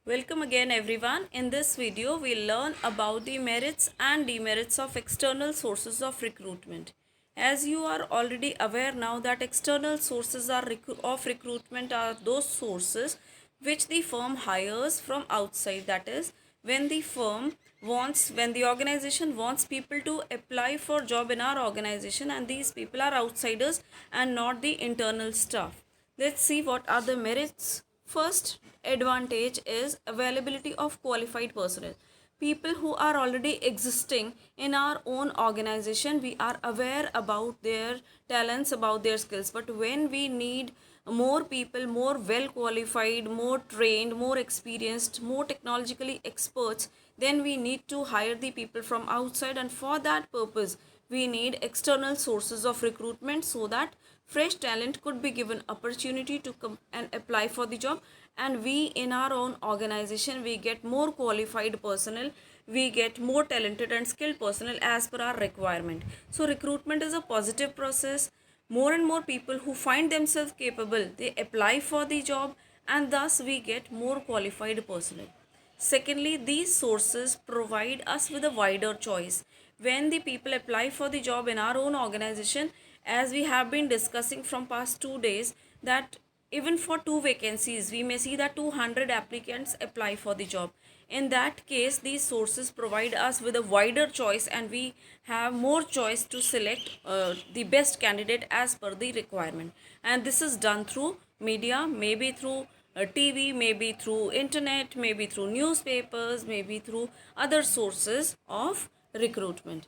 Welcome again everyone. In this video we'll learn about the merits and demerits of external sources of recruitment. As you are already aware now that external sources of recruitment are those sources which the firm hires from outside. That is, when the organization wants people to apply for job in our organization and these people are outsiders and not the internal staff. Let's see what are the merits. First advantage is availability of qualified personnel. People who are already existing in our own organization, we are aware about their talents, about their skills. But when we need more people, more well qualified, more trained, more experienced, more technologically experts, then we need to hire the people from outside, and for that purpose we need external sources of recruitment so that fresh talent could be given opportunity to come and apply for the job, and we in our own organization we get more qualified personnel, we get more talented and skilled personnel as per our requirement. So recruitment is a positive process. More and more people who find themselves capable, they apply for the job, and thus we get more qualified personnel. Secondly, these sources provide us with a wider choice. When the people apply for the job in our own organization, as we have been discussing from past 2 days, that even for two vacancies, we may see that 200 applicants apply for the job. In that case, these sources provide us with a wider choice and we have more choice to select the best candidate as per the requirement. And this is done through media, maybe through TV, maybe through internet, maybe through newspapers, maybe through other sources of recruitment.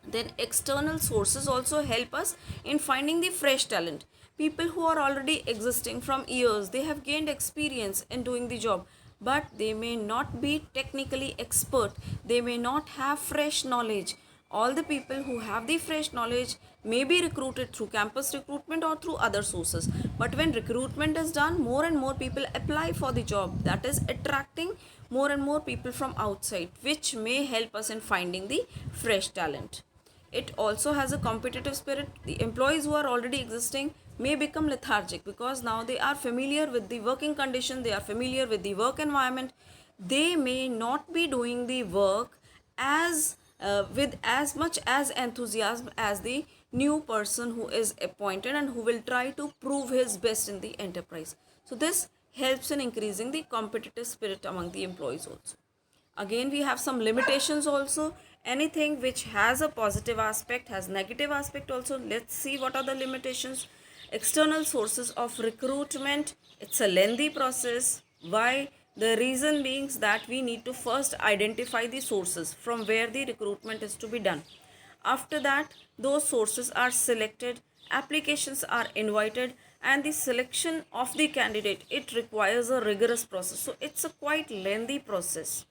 Then external sources also help us in finding the fresh talent. People who are already existing from years, they have gained experience in doing the job, but they may not be technically expert, they may not have fresh knowledge. All the people who have the fresh knowledge may be recruited through campus recruitment or through other sources, but when recruitment is done, more and more people apply for the job, that is attracting more and more people from outside, which may help us in finding the fresh talent. It also has a competitive spirit. The employees who are already existing may become lethargic because now they are familiar with the working condition, they are familiar with the work environment. They may not be doing the work as with as much as enthusiasm as the new person who is appointed and who will try to prove his best in the enterprise. So this helps in increasing the competitive spirit among the employees also. Again, we have some limitations also. Anything which has a positive aspect has negative aspect also. Let's see what are the limitations. External sources of recruitment, it's a lengthy process. Why? The reason being that we need to first identify the sources from where the recruitment is to be done. After that, those sources are selected, applications are invited, and the selection of the candidate, it requires a rigorous process. So it's a quite lengthy process.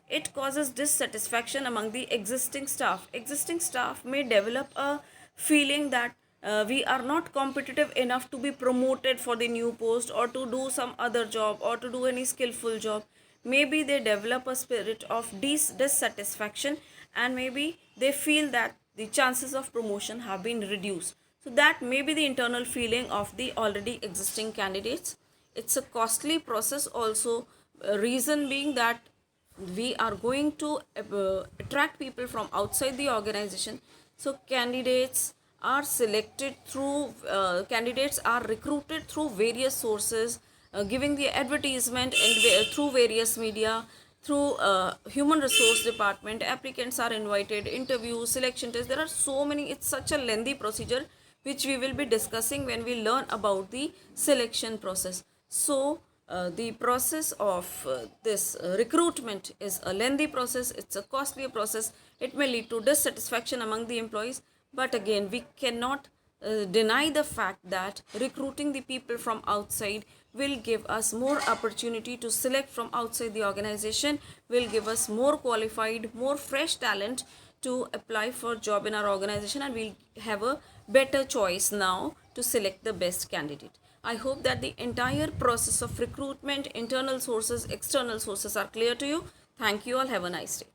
It causes dissatisfaction among the existing staff. Existing staff may develop a feeling that we are not competitive enough to be promoted for the new post or to do some other job or to do any skillful job. Maybe they develop a spirit of dissatisfaction, and maybe they feel that the chances of promotion have been reduced. So that may be the internal feeling of the already existing candidates. It's a costly process also, reason being that we are going to attract people from outside the organization. So candidates are recruited through various sources, giving the advertisement and through various media, through human resource department. Applicants are invited, interviews, selection tests, there are so many. It's such a lengthy procedure which we will be discussing when we learn about the selection process. So the process of this recruitment is a lengthy process, it's a costly process, it may lead to dissatisfaction among the employees, but again we cannot deny the fact that recruiting the people from outside will give us more opportunity to select from outside the organization, will give us more qualified, more fresh talent to apply for job in our organization, and we'll have a better choice now to select the best candidate. I hope that the entire process of recruitment, internal sources, external sources are clear to you. Thank you all. Have a nice day.